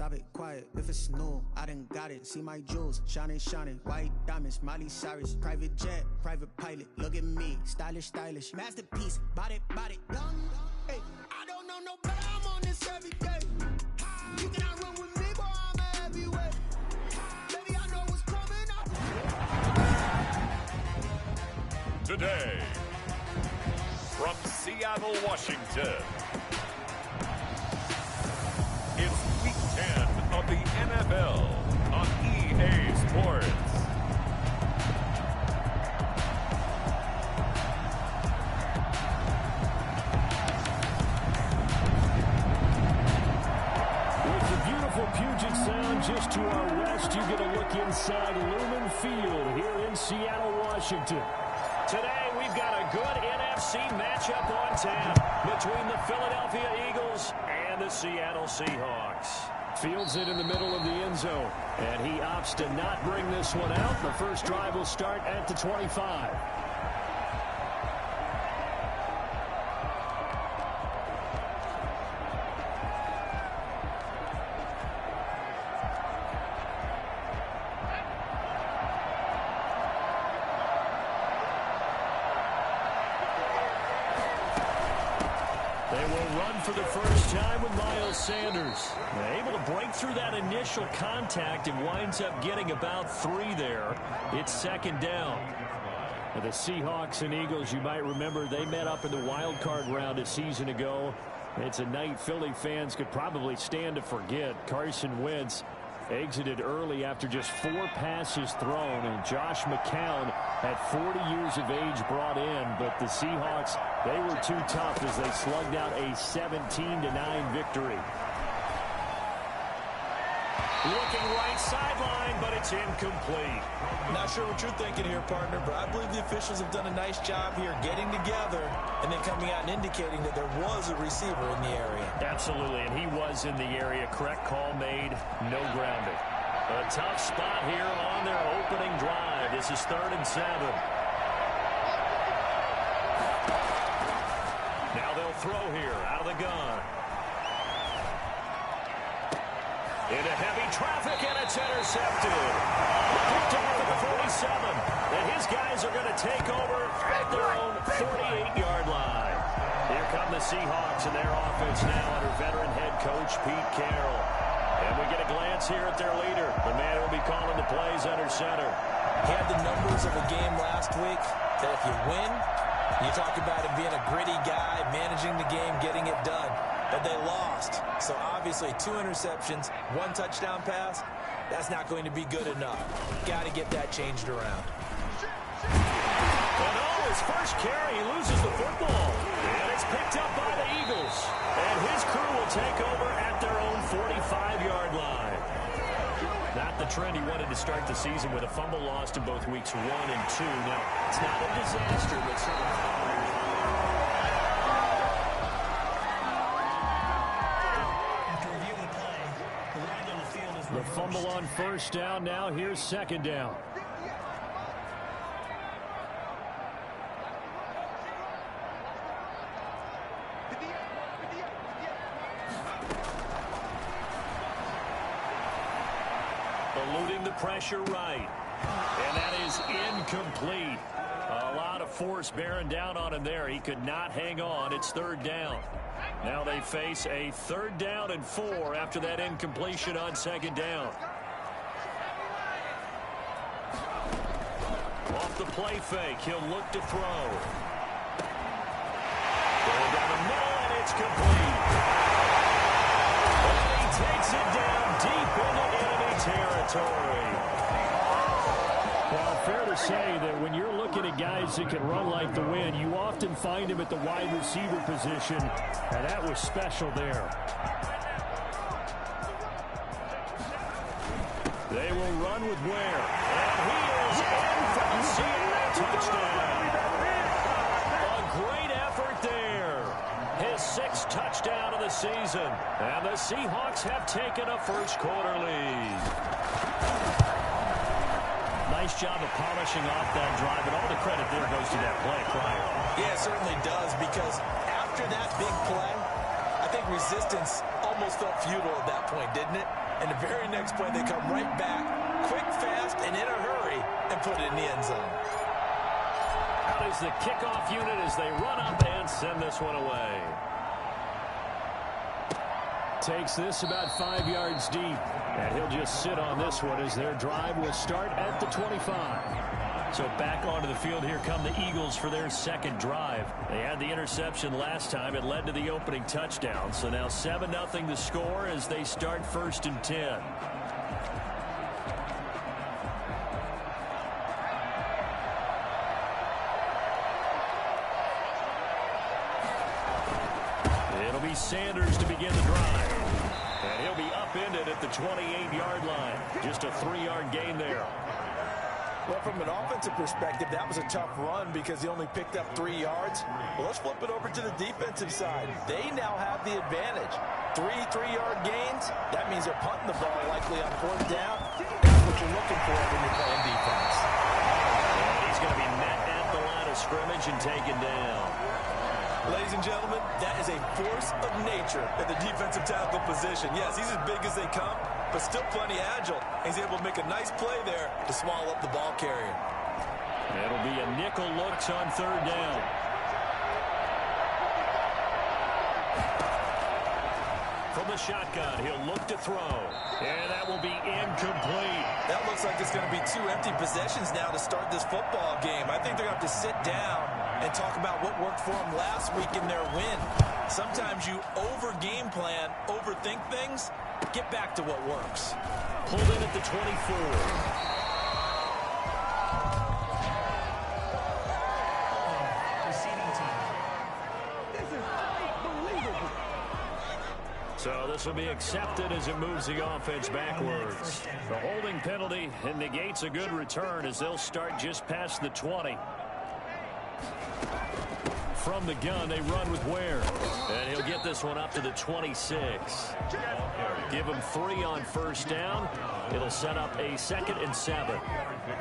Drop it quiet if it's new. I done got it. See my jewels shining, shining. White diamonds, Miley Cyrus. Private jet, private pilot. Look at me, stylish, stylish. Masterpiece, body, body. Hey, I don't know no better. I'm on this every day. You cannot run with me, boy. I'm a heavyweight. Baby, I know what's coming up. Today, from Seattle, Washington, it's Week 10 of the NFL on EA Sports. With the beautiful Puget Sound just to our west, you get a look inside Lumen Field here in Seattle, Washington. Today, we've got a good NFC matchup on tap between the Philadelphia Eagles and the Seattle Seahawks. Fields it in the middle of the end zone, and he opts to not bring this one out. The first drive will start at the 25. For the first time with Miles Sanders. Able to break through that initial contact and winds up getting about 3 there. It's second down. And the Seahawks and Eagles, you might remember, they met up in the wild card round a season ago. It's a night Philly fans could probably stand to forget. Carson Wentz exited early after just 4 passes thrown, and Josh McCown at 40 years of age brought in, but the Seahawks, they were too tough as they slugged out a 17-9 victory. Looking right sideline, but it's incomplete. Not sure what you're thinking here, partner, but I believe the officials have done a nice job here getting together and then coming out and indicating that there was a receiver in the area. Absolutely, and he was in the area. Correct call made, no grounding. A tough spot here on their opening drive. This is 3rd and 7. Now they'll throw here out of the gun. Into heavy traffic, and it's intercepted. Picked off at the 47. And his guys are going to take over at their own 48-yard line. Here come the Seahawks and their offense now under veteran head coach Pete Carroll. And we get a glance here at their leader, the man who will be calling the plays under center. He had the numbers of a game last week that if you win, you talk about him being a gritty guy, managing the game, getting it done. But they lost. So obviously 2 interceptions, 1 touchdown pass, that's not going to be good enough. Got to get that changed around. And oh, his first carry, he loses the football. And it's picked up by the Eagles. And his crew will take over at their own 45-yard line. Not the trend he wanted to start the season with a fumble lost in both weeks 1 and 2. Now, it's not a disaster, but certainly. The fumble on first down. Now here's second down. Eluding the pressure right. And that is incomplete. A lot of force bearing down on him there. He could not hang on. It's 3rd down. Now they face a 3rd down and 4 after that incompletion on 2nd down. Off the play fake, he'll look to throw. Going down the middle, and it's complete. And he takes it down deep into enemy territory. Well, fair to say that when you're looking at guys that can run like the wind, you often find him at the wide receiver position, and that was special there. They will run with Ware, and he is in for the Seattle touchdown. A great effort there. His 6th touchdown of the season, and the Seahawks have taken a first-quarter lead. Nice job of polishing off that drive, and all the credit there goes to that play prior. Yeah, it certainly does, because after that big play, I think resistance almost felt futile at that point, didn't it? And the very next play, they come right back, quick, fast, and in a hurry, and put it in the end zone. Out is the kickoff unit as they run up and send this one away. Takes this about 5 yards deep. And he'll just sit on this one as their drive will start at the 25. So back onto the field, here come the Eagles for their second drive. They had the interception last time. It led to the opening touchdown. So now 7-0 the score as they start 1st and 10. It'll be Sanders to begin the drive. And he'll be upended at the 28-yard line. Just a 3-yard gain there. Well, from an offensive perspective, that was a tough run because he only picked up 3 yards. Well, let's flip it over to the defensive side. They now have the advantage. 3-3-yard gains. That means they're punting the ball likely on 4th down. That's what you're looking for when you're playing defense. And he's going to be met at the line of scrimmage and taken down. Ladies and gentlemen, that is a force of nature at the defensive tackle position. Yes, he's as big as they come, but still plenty agile. He's able to make a nice play there to swallow up the ball carrier. It'll be a nickel looks on 3rd down. From the shotgun, he'll look to throw. And that will be incomplete. That looks like it's going to be 2 empty possessions now to start this football game. I think they're going to have to sit down and talk about what worked for them last week in their win. Sometimes you over-game plan, overthink things. Get back to what works. Pulled in at the 24. So this will be accepted as it moves the offense backwards. The holding penalty negates a good return as they'll start just past the 20. From the gun, they run with Ware. And he'll get this one up to the 26. Give him 3 on 1st down. It'll set up a 2nd and 7.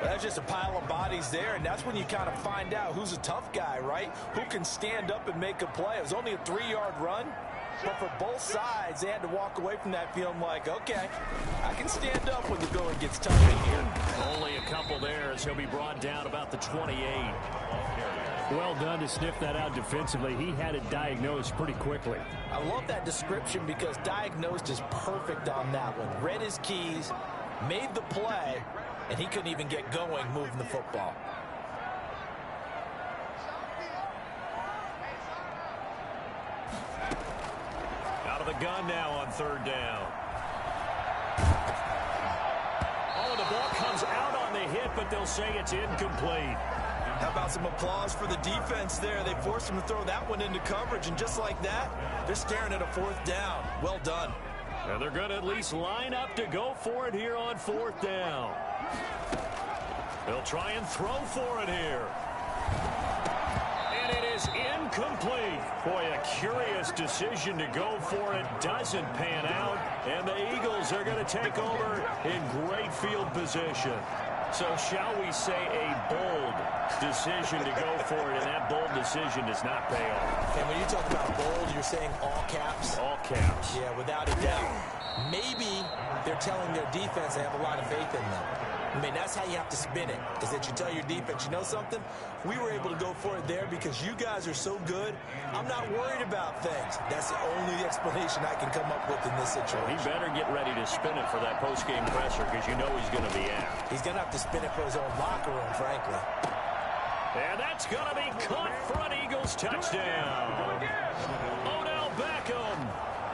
That's just a pile of bodies there, and that's when you kind of find out who's a tough guy, right? Who can stand up and make a play. It was only a 3-yard run, but for both sides, they had to walk away from that feeling like, okay, I can stand up when the going gets tough in here. Only a couple there as he'll be brought down about the 28. Well done to sniff that out defensively. He had it diagnosed pretty quickly. I love that description because diagnosed is perfect on that one. Read his keys, made the play, and he couldn't even get going moving the football. Out of the gun now on 3rd down. Oh, the ball comes out on the hit, but they'll say it's incomplete. How about some applause for the defense there? They forced him to throw that one into coverage, and just like that, they're staring at a 4th down. Well done. And they're going to at least line up to go for it here on 4th down. They'll try and throw for it here. And it is incomplete. Boy, a curious decision to go for it. Doesn't pan out. And the Eagles are going to take over in great field position. So shall we say a bold decision to go for it, and that bold decision does not pay off. And when you talk about bold, you're saying all caps? All caps. Yeah, without a doubt. Maybe they're telling their defense they have a lot of faith in them. I mean, that's how you have to spin it, is that you tell your defense, you know something? We were able to go for it there because you guys are so good. I'm not worried about things. That's the only explanation I can come up with in this situation. He better get ready to spin it for that post-game presser because you know he's going to be asked. He's going to have to spin it for his own locker room, frankly. And that's going to be caught for an Eagles touchdown. Odell Beckham,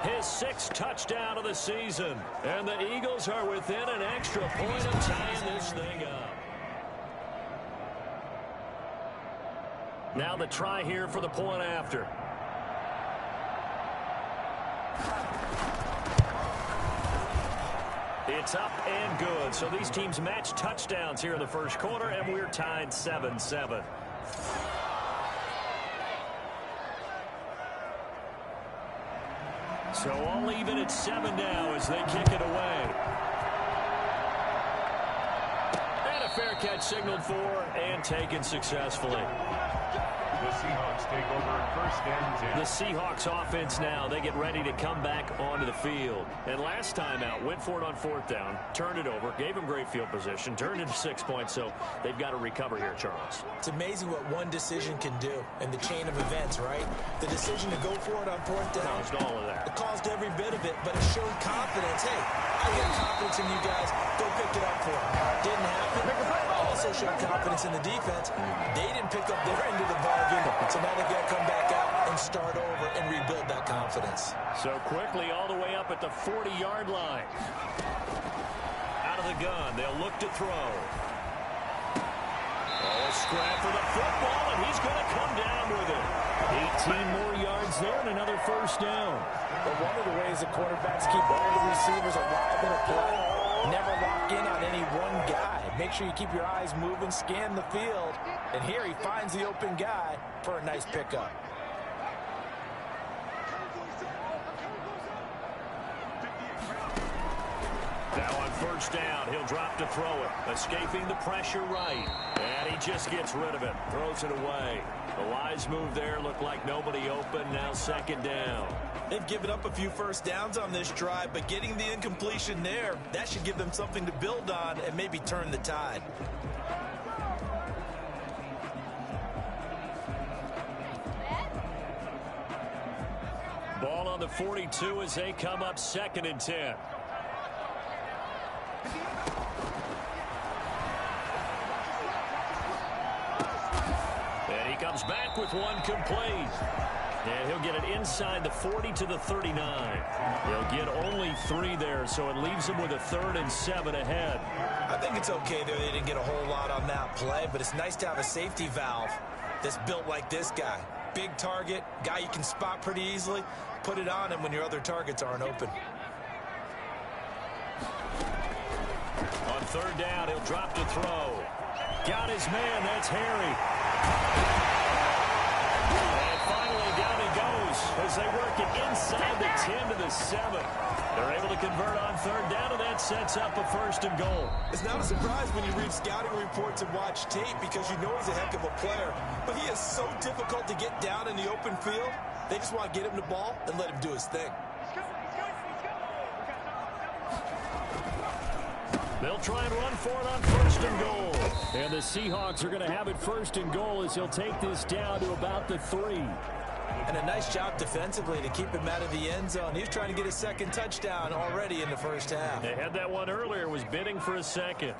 his 6th touchdown of the season. And the Eagles are within an extra point of tying this thing up. Now the try here for the point after. It's up and good. So these teams match touchdowns here in the first quarter, and we're tied 7-7. So all even at 7 now as they kick it away. And a fair catch signaled for and taken successfully. The Seahawks take over at first and 10. The Seahawks offense now, they get ready to come back onto the field. And last time out, went for it on fourth down, turned it over, gave them great field position, turned it to 6 points, so they've got to recover here, Charles. It's amazing what one decision can do in the chain of events, right? The decision to go for it on fourth down. Caused all of that. It caused every bit of it, but it showed confidence. Hey, I got confidence in you guys. Go pick it up for them. Didn't happen. Also showed confidence in the defense. They didn't pick up their end of the bargain, so now they've got to come back out and start over and rebuild that confidence. So quickly all the way up at the 40-yard line. Out of the gun, they'll look to throw. Oh, a scrap for the football, and he's going to come down with it. 18 more yards there and another first down. But one of the ways the quarterbacks keep all the receivers alive in a play, never lock in on any one guy. Make sure you keep your eyes moving, scan the field. And here he finds the open guy for a nice pickup. Now on first down, he'll drop to throw it. Escaping the pressure right. And he just gets rid of it. Throws it away. The wise move there. Looked like nobody open. Now second down. They've given up a few first downs on this drive, but getting the incompletion there, that should give them something to build on and maybe turn the tide. Ball on the 42 as they come up second and 10. And he comes back with one complete. And he'll get it inside the 40 to the 39. He'll get only 3 there, so it leaves him with a 3rd and 7 ahead. I think it's okay there. They didn't get a whole lot on that play, but it's nice to have a safety valve that's built like this guy. Big target, guy you can spot pretty easily. Put it on him when your other targets aren't open. On third down, he'll drop to throw. Got his man, that's Harry. And finally down he goes as they work it inside the 10 to the 7. They're able to convert on third down, and that sets up a 1st and goal. It's not a surprise when you read scouting reports and watch tape because you know he's a heck of a player. But he is so difficult to get down in the open field. They just want to get him the ball and let him do his thing. They'll try and run for it on 1st and goal. And the Seahawks are going to have it 1st and goal as he'll take this down to about the 3. And a nice job defensively to keep him out of the end zone. He was trying to get his 2nd touchdown already in the first half. They had that one earlier, was bidding for a 2nd.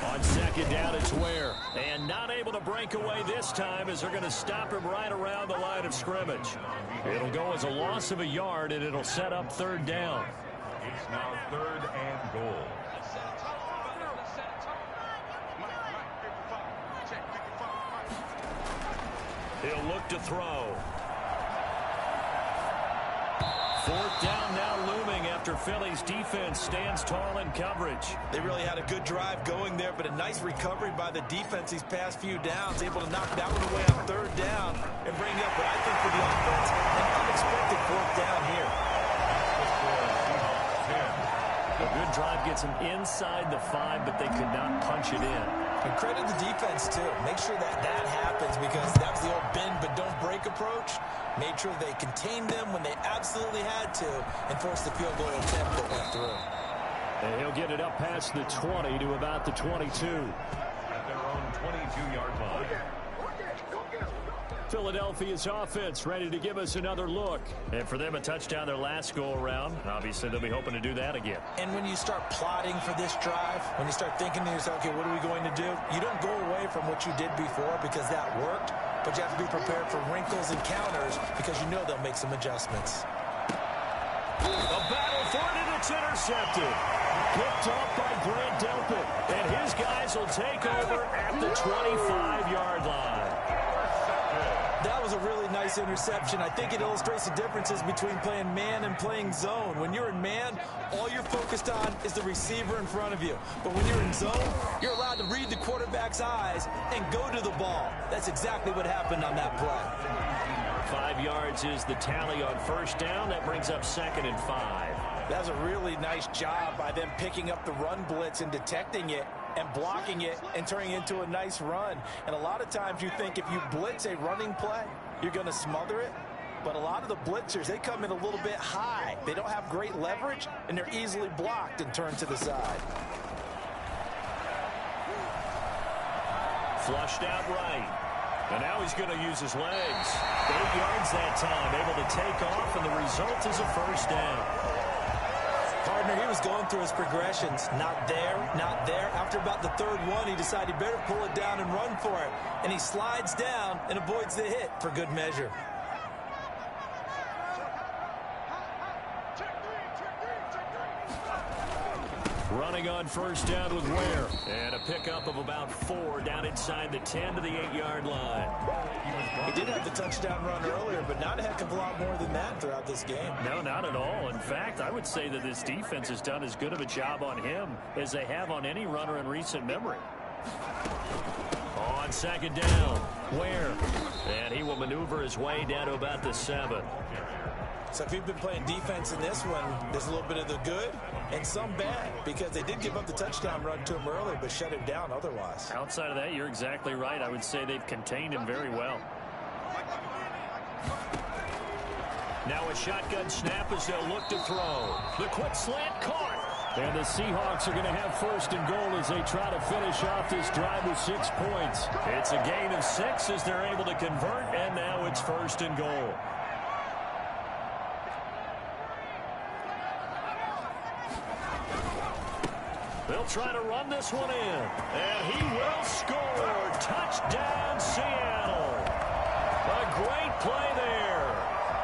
On 2nd down, it's Ware. And not able to break away this time as they're going to stop him right around the line of scrimmage. It'll go as a loss of a yard, and it'll set up 3rd down. It's now 3rd and goal. He'll look to throw. 4th down now looming after Philly's defense stands tall in coverage. They really had a good drive going there, but a nice recovery by the defense these past few downs, able to knock that one away on 3rd down and bring up what I think for the offense an unexpected 4th down here. A good drive gets them inside the 5, but they could not punch it in. And credit the defense, too. Make sure that happens because that was the old bend but don't break approach. Made sure they contained them when they absolutely had to and forced the field goal attempt that went through. And he'll get it up past the 20 to about the 22. At their own 22-yard line. Philadelphia's offense ready to give us another look. And for them, a touchdown their last go-around. Obviously, they'll be hoping to do that again. And when you start plotting for this drive, when you start thinking to yourself, okay, what are we going to do? You don't go away from what you did before because that worked, but you have to be prepared for wrinkles and counters because you know they'll make some adjustments. A battle for it, and it's intercepted. Picked off by Grant Delpit. And his guys will take over at the 25-yard line. That was a really nice interception. I think it illustrates the differences between playing man and playing zone. When you're in man, all you're focused on is the receiver in front of you. But when you're in zone, you're allowed to read the quarterback's eyes and go to the ball. That's exactly what happened on that play. 5 yards is the tally on 1st down. That brings up 2nd and 5. That was a really nice job by them picking up the run blitz and detecting it and blocking it and turning it into a nice run. And a lot of times you think if you blitz a running play, you're going to smother it. But a lot of the blitzers, they come in a little bit high. They don't have great leverage, and they're easily blocked and turned to the side. Flushed out right. And now he's going to use his legs. 8 yards that time, able to take off, and the result is a first down. Partner, he was going through his progressions. Not there, not there. After about the third one, he decided he better pull it down and run for it. And he slides down and avoids the hit for good measure. Running on first down with Ware. And a pickup of about 4 down inside the 10 to the 8-yard line. He did have the touchdown run earlier, but not a heck of a lot more than that throughout this game. No, not at all. In fact, I would say that this defense has done as good of a job on him as they have on any runner in recent memory. On second down, Ware. And he will maneuver his way down to about the 7. So if you've been playing defense in this one, there's a little bit of the good and some bad, because they did give up the touchdown run to him earlier, but shut him down otherwise. Outside of that, you're exactly right. I would say they've contained him very well. Now a shotgun snap as they'll look to throw. The quick slant caught. And the Seahawks are going to have first and goal as they try to finish off this drive with 6 points. It's a gain of 6 as they're able to convert, and now it's first and goal. They'll try to run this one in, and he will score. Touchdown, Seattle. A great play there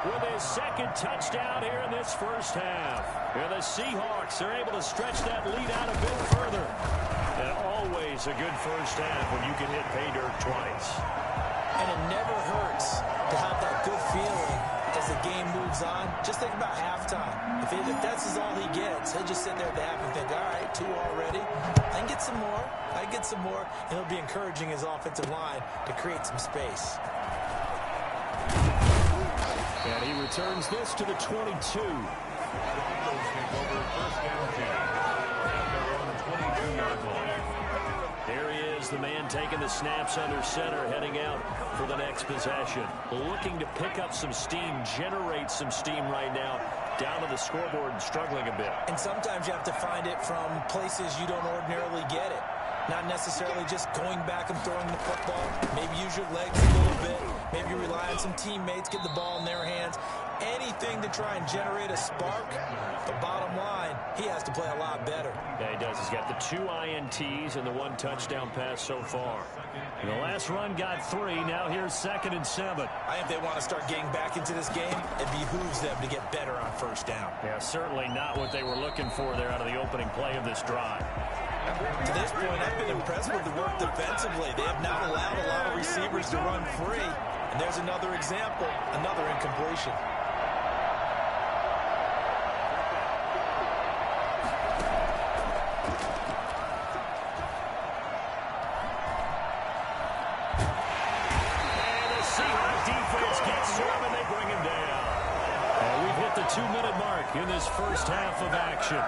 with his second touchdown here in this first half. And the Seahawks are able to stretch that lead out a bit further. And always a good first half when you can hit pay dirt twice. And it never hurts to have that good feeling as the game moves on. Just think about halftime. If that's all he gets, he'll just sit there at the half and think, all right, 2 already. I can get some more. I can get some more. And he'll be encouraging his offensive line to create some space. And he returns this to the 22. Here he is, the man taking the snaps under center, heading out for the next possession. Looking to pick up some steam, generate some steam right now. Down to the scoreboard and struggling a bit. And sometimes you have to find it from places you don't ordinarily get it. Not necessarily just going back and throwing the football. Maybe use your legs a little bit. Maybe rely on some teammates, get the ball in their hands. Anything to try and generate a spark. But bottom line, he has to play a lot better. Yeah, he does. He's got the 2 INTs and the 1 touchdown pass so far. And the last run got 3. Now here's 2nd and 7. I think they want to start getting back into this game. It behooves them to get better on first down. Yeah, certainly not what they were looking for there out of the opening play of this drive. To this point, I've been impressed with the work defensively. They have not allowed a lot of receivers to run free. And there's another example, another incompletion. And the Seahawks defense gets to him and they bring him down. And we've hit the 2-minute mark in this first half of action.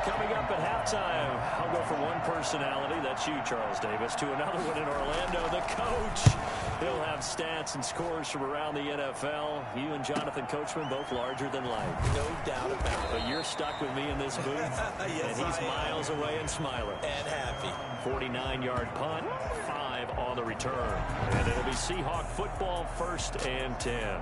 Coming up at halftime, I'll go from one personality, that's you, Charles Davis, to another one in Orlando, the coach. He'll have stats and scores from around the NFL. You and Jonathan Coachman, both larger than life. No doubt about it. But you're stuck with me in this booth, Yes, and he's miles away and smiling. And happy. 49-yard punt, 5 on the return. And it'll be Seahawk football, 1st and 10.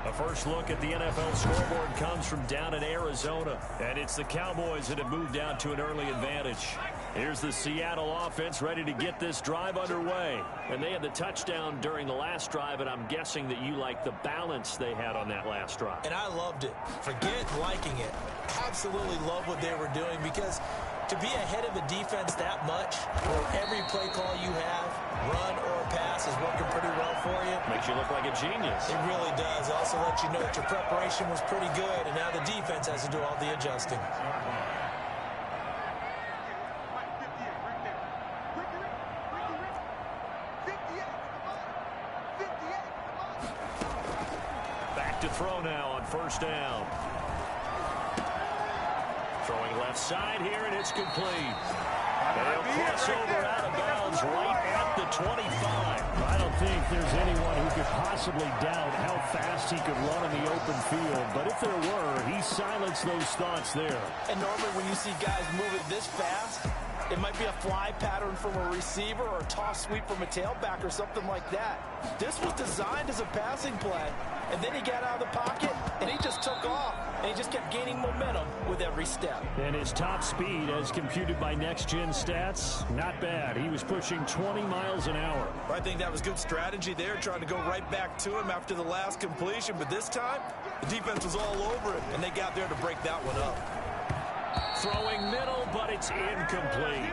A first look at the NFL scoreboard comes from down in Arizona. And it's the Cowboys that have moved down to an early advantage. Here's the Seattle offense ready to get this drive underway. And they had the touchdown during the last drive, and I'm guessing that you like the balance they had on that last drive. And I loved it. Forget liking it. Absolutely love what they were doing, because to be ahead of a defense that much, where every play call you have, run or pass, is working pretty well for you. Makes you look like a genius. It really does. Also lets you know that your preparation was pretty good, and now the defense has to do all the adjusting. Back to throw now on first down. Throwing left side here, and it's complete. They'll cross over out of bounds right at the 25. I don't think there's anyone who could possibly doubt how fast he could run in the open field. But if there were, he silenced those thoughts there. And normally when you see guys move it this fast, it might be a fly pattern from a receiver or a toss sweep from a tailback or something like that. This was designed as a passing play. And then he got out of the pocket, and he just took off. And he just kept gaining momentum with every step. And his top speed, as computed by Next Gen Stats, not bad. He was pushing 20 miles an hour. I think that was good strategy there, trying to go right back to him after the last completion. But this time, the defense was all over him, and they got there to break that one up. Throwing middle, but it's incomplete.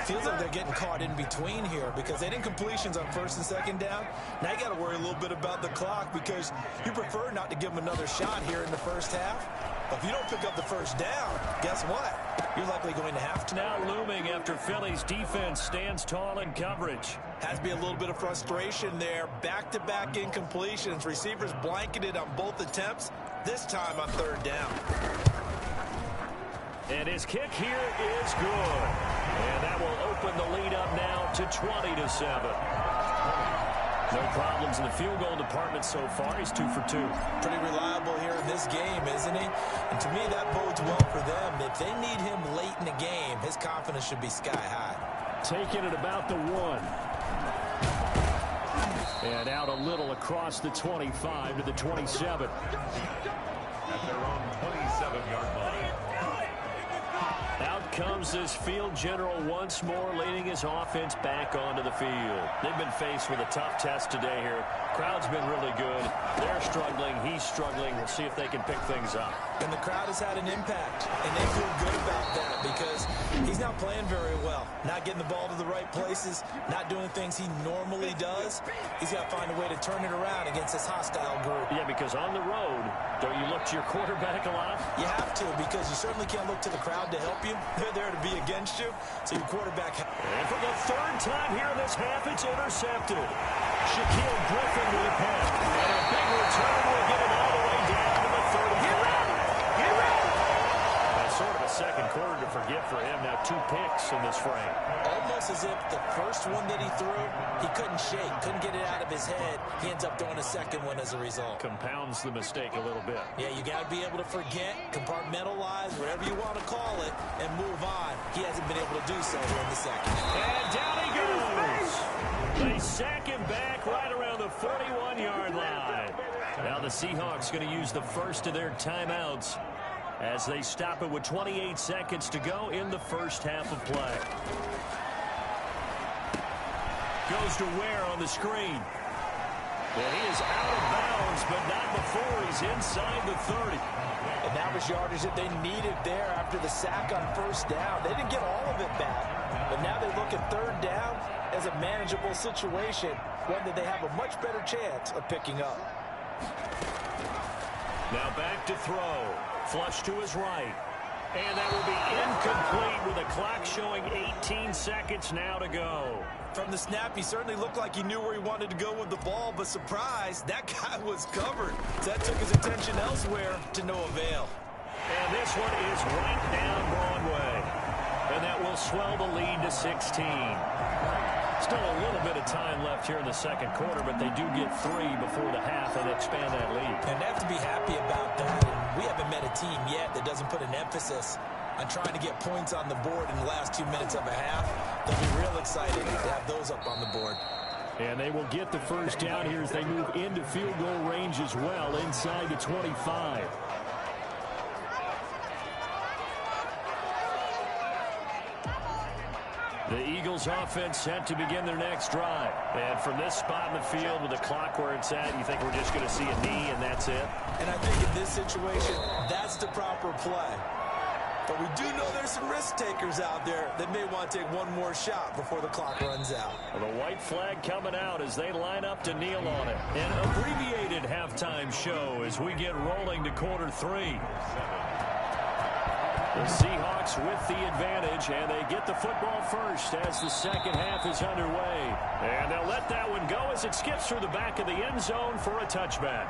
Feels like they're getting caught in between here because they didn't completions on first and second down. Now you got to worry a little bit about the clock because you prefer not to give them another shot here in the first half. But if you don't pick up the first down, guess what? You're likely going to have to. Now looming after Philly's defense stands tall in coverage. Has to be a little bit of frustration there. Back-to-back incompletions. Receivers blanketed on both attempts, this time on third down. And his kick here is good. And that will open the lead up now to 20-7. No problems in the field goal department so far. He's 2 for 2. Pretty reliable here in this game, isn't he? And to me, that bodes well for them. If they need him late in the game, his confidence should be sky high. Taking it about the 1. And out a little across the 25 to the 27. At their own 27-yard line. Out comes this field general once more, leading his offense back onto the field. They've been faced with a tough test today here. Crowd's been really good. They're struggling. He's struggling. We'll see if they can pick things up. And the crowd has had an impact, and they feel good about that because he's not playing very well. Not getting the ball to the right places, not doing things he normally does. He's got to find a way to turn it around against this hostile group. Yeah, because on the road, don't you look to your quarterback a lot? You have to, because you certainly can't look to the crowd to help you. They're there to be against you, so your quarterback... And for the third time here in this half, it's intercepted. Shaquille Griffin with a pen. And a big return will get him all the way down to the 35. Get ready! Get ready! That's sort of a second quarter to forget for him. Now 2 picks in this frame. Almost as if the first one that he threw, he couldn't shake, couldn't get it out of his head. He ends up throwing a second one as a result. Compounds the mistake a little bit. Yeah, you got to be able to forget, compartmentalize, whatever you want to call it, and move on. He hasn't been able to do so here in the second. And down he goes. They sack him back right around the 41-yard line. Now the Seahawks going to use the first of their timeouts as they stop it with 28 seconds to go in the first half of play. Goes to Ware on the screen. And he is out of bounds, but not before he's inside the 30. And that was yardage that they needed there after the sack on first down. They didn't get all of it back, but now they look at third down as a manageable situation, one that they have a much better chance of picking up. Now back to throw. Flush to his right. And that will be incomplete with the clock showing 18 seconds now to go. From the snap, he certainly looked like he knew where he wanted to go with the ball, but surprise, that guy was covered. So that took his attention elsewhere to no avail. And this one is right down Broadway. And that will swell the lead to 16. Still a little bit of time left here in the second quarter, but they do get 3 before the half and expand that lead. And they have to be happy about that. And we haven't met a team yet that doesn't put an emphasis on trying to get points on the board in the last 2 minutes of a half. They'll be real excited to have those up on the board. And they will get the first down here as they move into field goal range as well, inside the 25. The Eagles offense set to begin their next drive. And from this spot in the field with the clock where it's at, you think we're just going to see a knee and that's it? And I think in this situation, that's the proper play. But we do know there's some risk takers out there that may want to take one more shot before the clock runs out. Well, the white flag coming out as they line up to kneel on it. An abbreviated halftime show as we get rolling to quarter 3. The Seahawks with the advantage, and they get the football first as the second half is underway. And they'll let that one go as it skips through the back of the end zone for a touchback.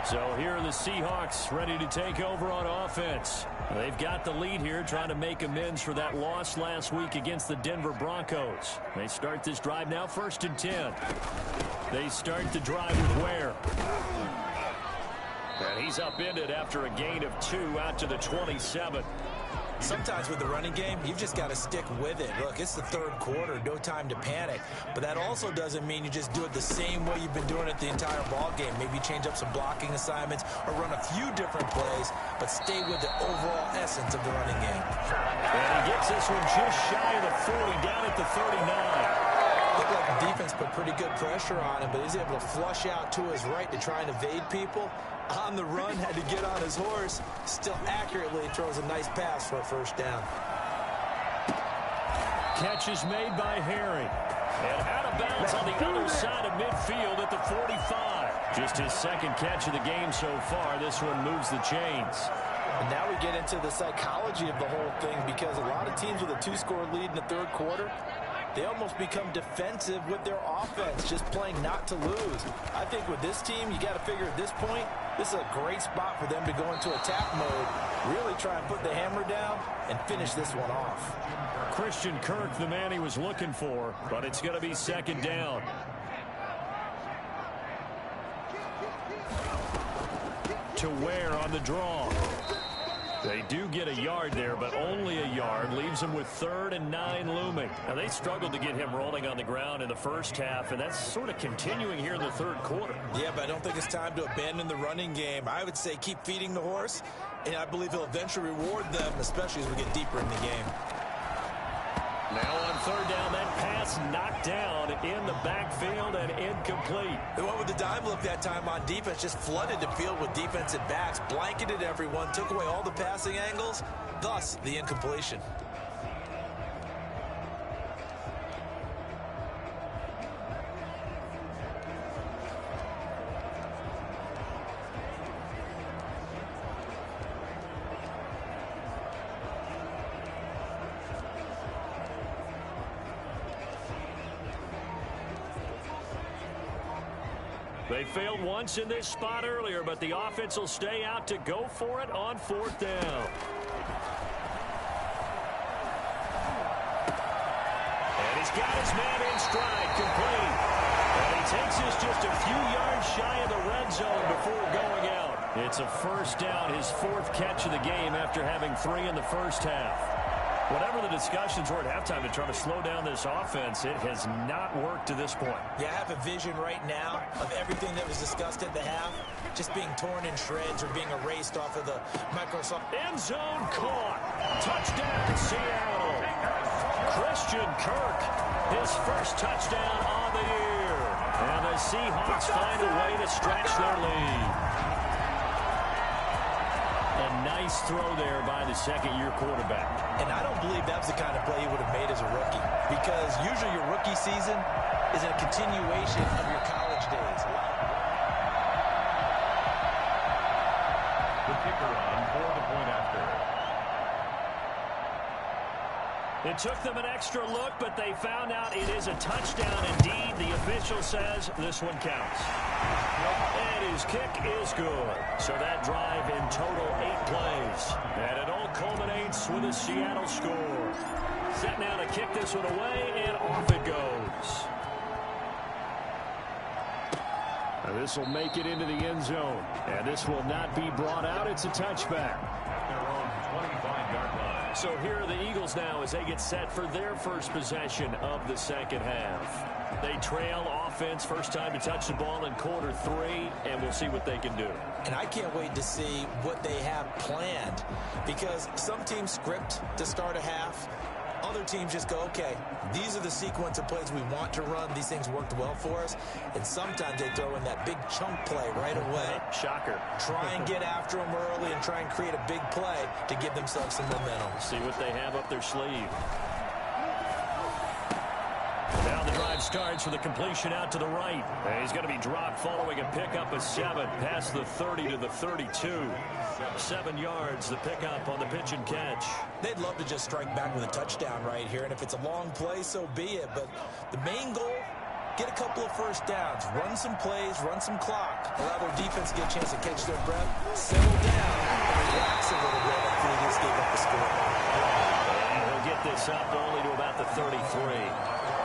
So here are the Seahawks ready to take over on offense. They've got the lead here, trying to make amends for that loss last week against the Denver Broncos. They start this drive now, 1st and 10. They start the drive with Ware. And he's upended after a gain of 2 out to the 27. Sometimes with the running game, you've just got to stick with it. Look, it's the 3rd quarter, no time to panic. But that also doesn't mean you just do it the same way you've been doing it the entire ball game. Maybe change up some blocking assignments or run a few different plays, but stay with the overall essence of the running game. And he gets this one just shy of the 40, down at the 39. Looked like the defense put pretty good pressure on him, but he's able to flush out to his right to try and evade people. On the run, had to get on his horse. Still accurately throws a nice pass for a 1st down. Catch is made by Herring. And out of bounds on the other side of midfield at the 45. Just his 2nd catch of the game so far. This one moves the chains. And now we get into the psychology of the whole thing, because a lot of teams with a 2-score lead in the 3rd quarter, they almost become defensive with their offense, just playing not to lose. I think with this team, you got to figure at this point, this is a great spot for them to go into attack mode, really try and put the hammer down and finish this one off. Christian Kirk, the man he was looking for, but it's going to be 2nd down. To Ware on the draw. They do get a yard there, but only a yard. Leaves them with 3rd and 9 looming. Now, they struggled to get him rolling on the ground in the 1st half, and that's sort of continuing here in the 3rd quarter. Yeah, but I don't think it's time to abandon the running game. I would say keep feeding the horse, and I believe he'll eventually reward them, especially as we get deeper in the game. Now on 3rd down, that pass knocked down in the backfield and incomplete. They went with the dime look that time on defense, just flooded the field with defensive backs, blanketed everyone, took away all the passing angles, thus the incompletion. They failed once in this spot earlier, but the offense will stay out to go for it on 4th down. And he's got his man in stride, complete. And he takes this just a few yards shy of the red zone before going out. It's a 1st down, his 4th catch of the game after having 3 in the 1st half. Whatever the discussions were at halftime to try to slow down this offense, it has not worked to this point. Yeah, I have a vision right now of everything that was discussed at the half just being torn in shreds or being erased off of the Microsoft. End zone caught. Touchdown, Seattle. Christian Kirk, his 1st touchdown on the year. And the Seahawks find a way to stretch their lead. A nice throw there by the 2nd-year quarterback. And I don't believe that was the kind of play he would have made as a rookie, because usually your rookie season is a continuation of your college days. The kicker on for the point after. It took them an extra look, but they found out it is a touchdown indeed. The official says this one counts. And his kick is good. So that drive in total 8 plays. And it all culminates with a Seattle score. Set now to kick this one away, and off it goes. Now this will make it into the end zone. And this will not be brought out. It's a touchback. Their own 25-yard line. So here are the Eagles now as they get set for their 1st possession of the 2nd half. They trail offense, 1st time to touch the ball in quarter 3, and we'll see what they can do. And I can't wait to see what they have planned, because some teams script to start a half. Other teams just go, okay, these are the sequence of plays we want to run. These things worked well for us. And sometimes they throw in that big chunk play right away. Shocker. Try and get after them early and try and create a big play to give themselves some momentum. See what they have up their sleeve. Now the drive starts with a completion out to the right. And he's going to be dropped following a pickup of 7 past the 30 to the 32. 7 yards, the pickup on the pitch and catch. They'd love to just strike back with a touchdown right here, and if it's a long play, so be it. But the main goal get a couple of first downs, run some plays, run some clock, allow their defense to get a chance to catch their breath, settle down, and relax a little bit after they just gave up the score. And he'll get this up only to about the 33.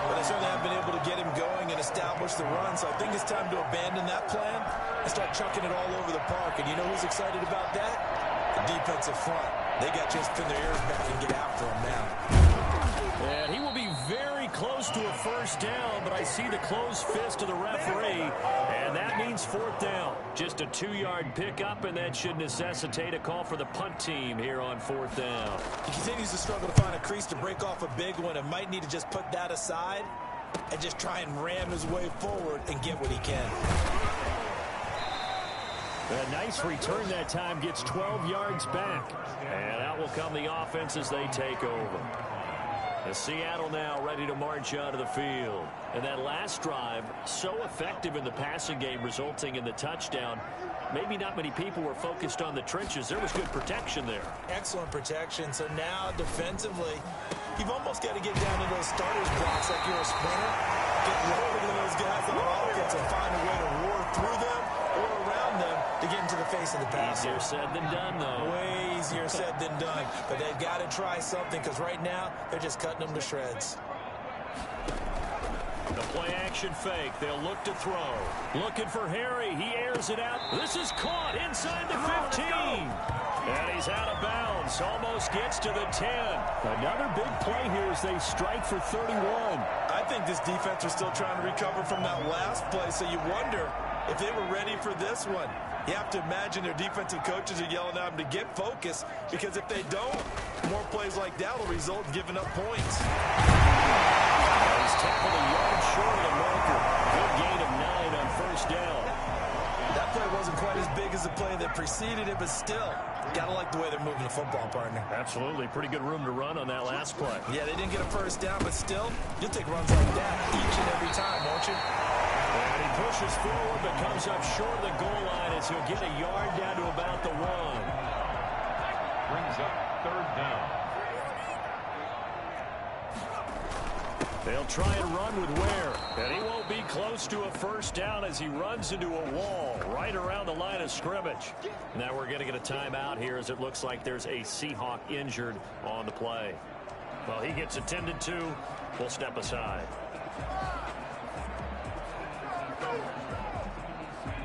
But they certainly have been able to get him going and establish the run, so I think it's time to abandon that plan and start chucking it all over the park. And you know who's excited about that? The defensive front. They got just pin their ears back and get after him now. And he will be very close to a first down, but I see the closed fist of the referee, and that means fourth down. Just a 2-yard pickup, and that should necessitate a call for the punt team here on fourth down. He continues to struggle to find a crease to break off a big one and might need to just put that aside and just try and ram his way forward and get what he can. A nice return that time, gets 12 yards back. And out will come the offense as they take over. The Seattle now ready to march out of the field. And that last drive, so effective in the passing game, resulting in the touchdown. Maybe not many people were focused on the trenches. There was good protection there. Excellent protection. So now defensively, you've almost got to get down to those starters blocks like you're a sprinter. Get rolling to those guys on offense and find a way to roar through them or around them to get into the face of the pass. Easier said than done, though. Way easier said than done. But they've got to try something because right now they're just cutting them to shreds. The play-action fake. They'll look to throw. Looking for Harry. He airs it out. This is caught inside the 15. And he's out of bounds. Almost gets to the 10. Another big play here as they strike for 31. I think this defense is still trying to recover from that last play, so you wonder if they were ready for this one. You have to imagine their defensive coaches are yelling at them to get focused, because if they don't, more plays like that will result in giving up points. He's tackled a yard short of the marker. Good gain of 9 on first down. That play wasn't quite as big as the play that preceded it, but still, gotta like the way they're moving the football, partner. Absolutely. Pretty good room to run on that last play. Yeah, they didn't get a first down, but still, you'll take runs like that each and every time, won't you? And he pushes forward, but comes up short of the goal line as he'll get a yard down to about the 1. Brings up third down. They'll try and run with Ware, and he won't be close to a first down as he runs into a wall right around the line of scrimmage. Now we're going to get a timeout here as it looks like there's a Seahawk injured on the play. Well, he gets attended to. We'll step aside.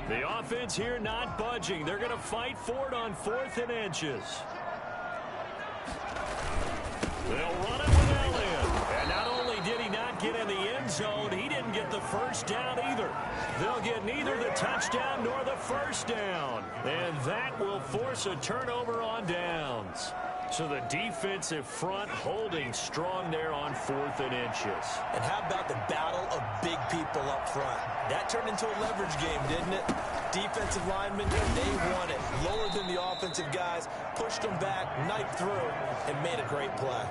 The offense here not budging. They're going to fight for it on 4th and inches. They'll run it with Elliott. And not only did he not get in the end zone, he didn't get the first down either. They'll get neither the touchdown nor the first down. And that will force a turnover on downs. So the defensive front holding strong there on 4th and inches. And how about the battle of big people up front? That turned into a leverage game, didn't it? Defensive linemen, they won it. Lower than the offensive guys, pushed them back, knifed through, and made a great play.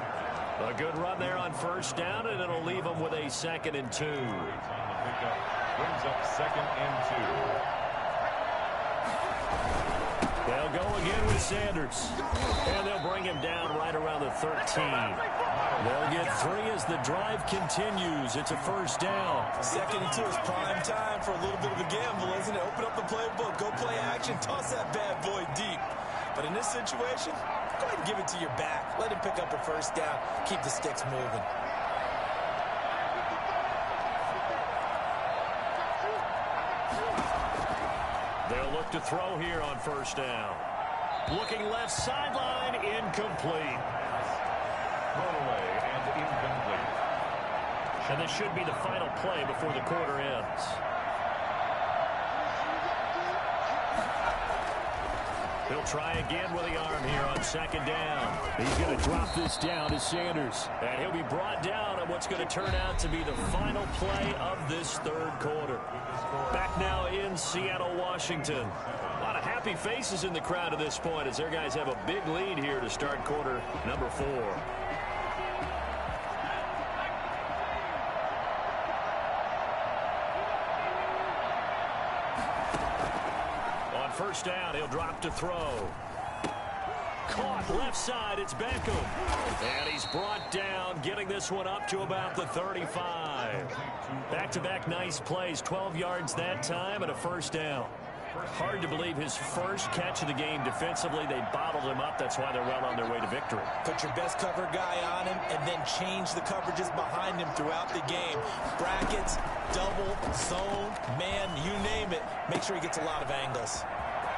A good run there on first down, and it'll leave them with a 2nd and 2. Brings up 2nd and 2. They'll go again with Sanders. And they'll bring him down right around the 13. They'll get 3 as the drive continues. It's a first down. 2nd and 2 is prime time for a little bit of a gamble, isn't it? Open up the playbook, go play action, toss that bad boy deep. But in this situation, go ahead and give it to your back. Let him pick up a first down. Keep the sticks moving. They'll look to throw here on first down. Looking left sideline, incomplete. Thrown away and incomplete. And this should be the final play before the quarter ends. He'll try again with the arm here on 2nd down. He's going to drop this down to Sanders. And he'll be brought down on what's going to turn out to be the final play of this 3rd quarter. Back now in Seattle, Washington. A lot of happy faces in the crowd at this point as their guys have a big lead here to start quarter number 4. First down, he'll drop to throw. caught left side. It's Beckham. And he's brought down, getting this one up to about the 35. Back-to-back nice plays, 12 yards that time and a first down. Hard to believe his first catch of the game defensively. They bottled him up. That's why they're well on their way to victory. Put your best cover guy on him and then change the coverages behind him throughout the game. Brackets, double, zone, man, you name it. Make sure he gets a lot of angles.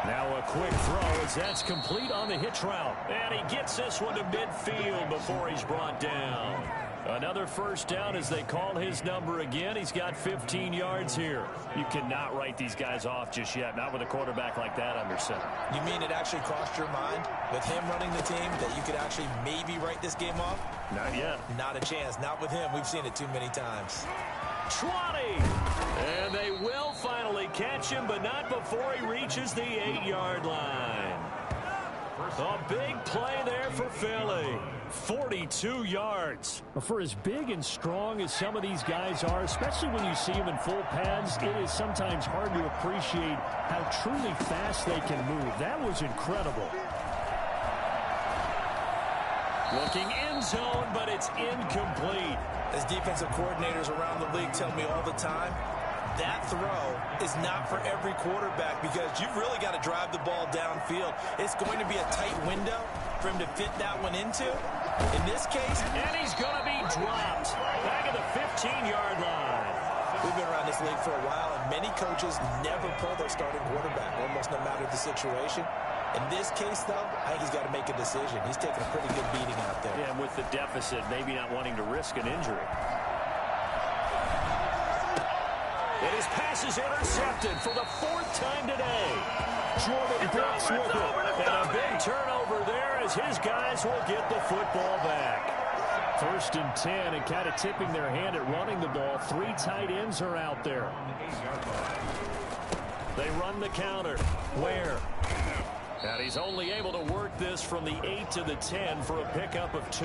Now a quick throw as that's complete on the hitch route. And he gets this one to midfield before he's brought down. Another first down as they call his number again. He's got 15 yards here. You cannot write these guys off just yet, not with a quarterback like that under center. You mean it actually crossed your mind with him running the team that you could actually maybe write this game off? Not yet. Not a chance. Not with him. We've seen it too many times. 20. And they will finally catch him, but not before he reaches the 8-yard line. A big play there for Philly. 42 yards. For as big and strong as some of these guys are, especially when you see them in full pads, it is sometimes hard to appreciate how truly fast they can move. That was incredible. Looking end zone, but it's incomplete. As defensive coordinators around the league tell me all the time, that throw is not for every quarterback because you've really got to drive the ball downfield. It's going to be a tight window for him to fit that one into. In this case, and he's going to be dropped back at the 15-yard line. We've been around this league for a while, and many coaches never pull their starting quarterback, almost no matter the situation. In this case, though, I think he's got to make a decision. He's taking a pretty good beating out there. Yeah, and with the deficit, maybe not wanting to risk an injury. And his pass is intercepted for the 4th time today. Jordan Brooks with it. And a big turnover there as his guys will get the football back. 1st and 10, and kind of tipping their hand at running the ball. 3 tight ends are out there. They run the counter. Where? And he's only able to work this from the 8 to the 10 for a pickup of 2.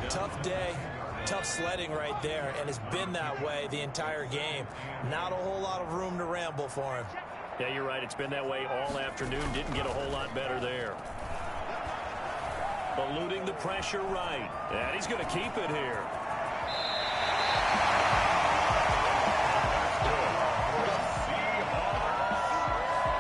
Tough day. Tough sledding right there, and it's been that way the entire game. Not a whole lot of room to ramble for him. Yeah, you're right. It's been that way all afternoon. Didn't get a whole lot better there. Eluding the pressure right. And he's going to keep it here.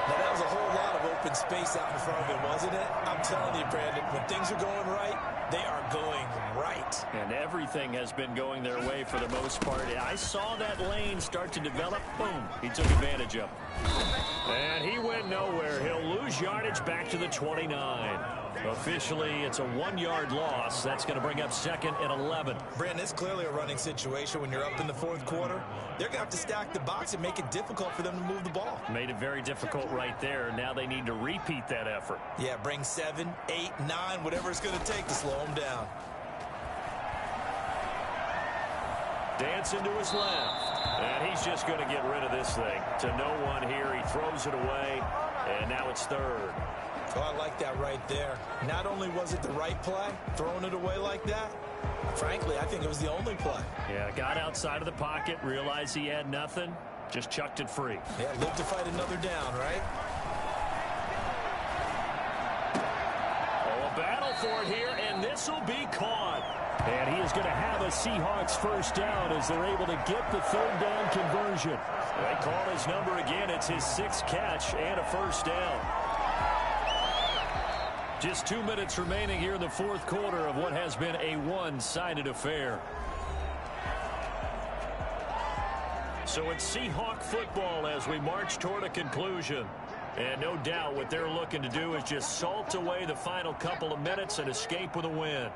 Now, that was a whole lot of open space out in front of him, wasn't it? I'm telling you, Brandon, when things are going right, they are going right. And everything has been going their way for the most part. I saw that lane start to develop. Boom. He took advantage of it. And he went nowhere. He'll lose yardage back to the 29. Officially, it's a 1-yard loss. That's going to bring up 2nd and 11. Brandon, it's clearly a running situation when you're up in the 4th quarter. They're going to have to stack the box and make it difficult for them to move the ball. Made it very difficult right there. Now they need to repeat that effort. Yeah, bring 7, 8, 9, whatever it's going to take to slow them down. Dancing to his left. And he's just going to get rid of this thing. To no one here. He throws it away. And now it's 3rd. Oh, I like that right there. Not only was it the right play, throwing it away like that, frankly, I think it was the only play. Yeah, got outside of the pocket, realized he had nothing, just chucked it free. Yeah, live to fight another down, right? Oh, a battle for it here, and this will be caught. And he is going to have a Seahawks first down as they're able to get the 3rd down conversion. They call his number again. It's his 6th catch and a first down. Just 2 minutes remaining here in the 4th quarter of what has been a one-sided affair. So it's Seahawk football as we march toward a conclusion. And no doubt what they're looking to do is just salt away the final couple of minutes and escape with a win.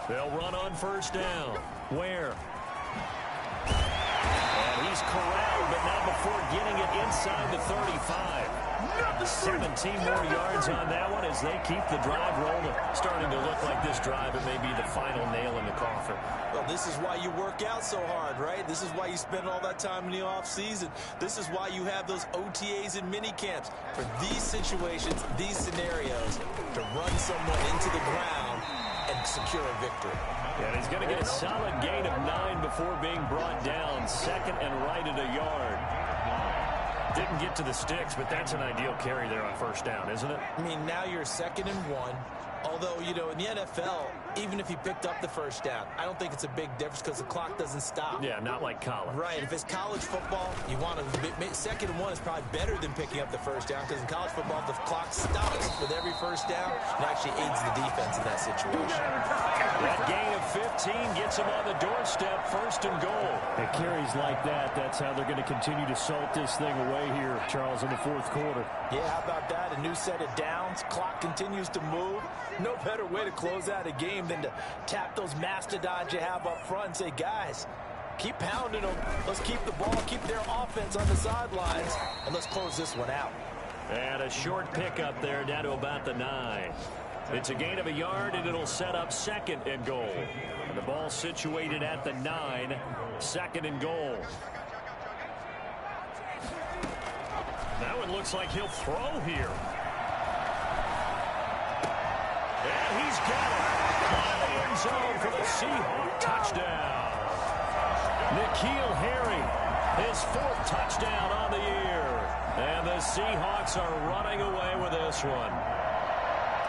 They'll run on first down. Where? And he's corralled, but not before getting it inside the 35. 17 more yards on that one as they keep the drive rolling. Starting to look like this drive, it may be the final nail in the coffin. Well, this is why you work out so hard, right? This is why you spend all that time in the offseason. This is why you have those OTAs and mini camps. For these situations, these scenarios, to run someone into the ground and secure a victory. And he's going to get a solid gain of 9 before being brought down. 2nd and right at a yard. Didn't get to the sticks, but that's an ideal carry there on first down, isn't it? I mean, now you're 2nd and 1. Although, you know, in the NFL, even if he picked up the first down, I don't think it's a big difference because the clock doesn't stop. Yeah, not like college. Right. If it's college football, you want to 2nd and 1 is probably better than picking up the first down because in college football, the clock stops with every first down. It actually aids the defense in that situation. That gain of 15 gets him on the doorstep, 1st and goal. And carries like that, that's how they're going to continue to salt this thing away here, Charles, in the 4th quarter. Yeah, how about that? A new set of downs. Clock continues to move. No better way to close out a game than to tap those mastodons you have up front and say, guys, keep pounding them. Let's keep the ball, keep their offense on the sidelines, and let's close this one out. And a short pickup there down to about the 9. It's a gain of a yard, and it'll set up 2nd and goal. And the ball situated at the 9, 2nd and goal. That one looks like he'll throw here. And he's got it. On the end zone for the Seahawks touchdown. N'Keal Harry, his 4th touchdown on the year. And the Seahawks are running away with this one.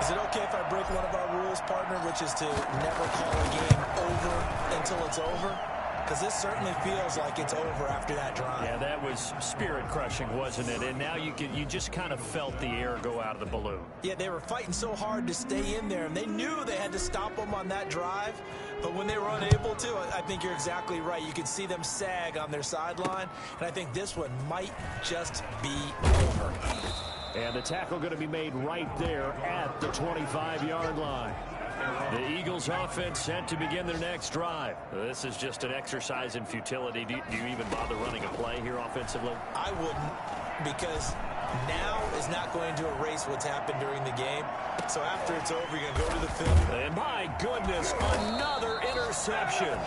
Is it okay if I break one of our rules, partner, which is to never call a game over until it's over? Because this certainly feels like it's over after that drive. Yeah, that was spirit-crushing, wasn't it? And now you just kind of felt the air go out of the balloon. Yeah, they were fighting so hard to stay in there, and they knew they had to stop them on that drive. But when they were unable to, I think you're exactly right. You could see them sag on their sideline, and I think this one might just be over. And the tackle going to be made right there at the 25-yard line. The Eagles offense set to begin their next drive. This is just an exercise in futility. Do you even bother running a play here offensively? I wouldn't, because now is not going to erase what's happened during the game. So after it's over, you're going to go to the film. And my goodness, another interception.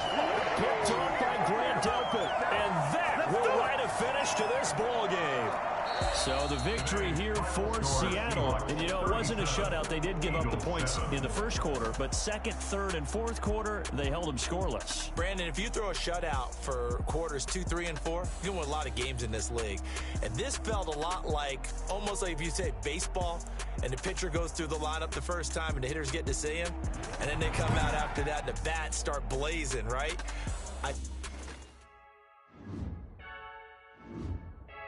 Picked up by Grant Delpit. And that will write a finish to this ball game. So the victory here for Seattle. And, you know, it wasn't a shutout. They did give up the points in the first quarter, but 2nd, 3rd, and 4th quarter, they held them scoreless. Brandon, if you throw a shutout for quarters 2, 3, and 4, you can win a lot of games in this league. And this felt a lot like, almost like if you say baseball, and the pitcher goes through the lineup the first time and the hitters get to see him, and then they come out after that and the bats start blazing, right?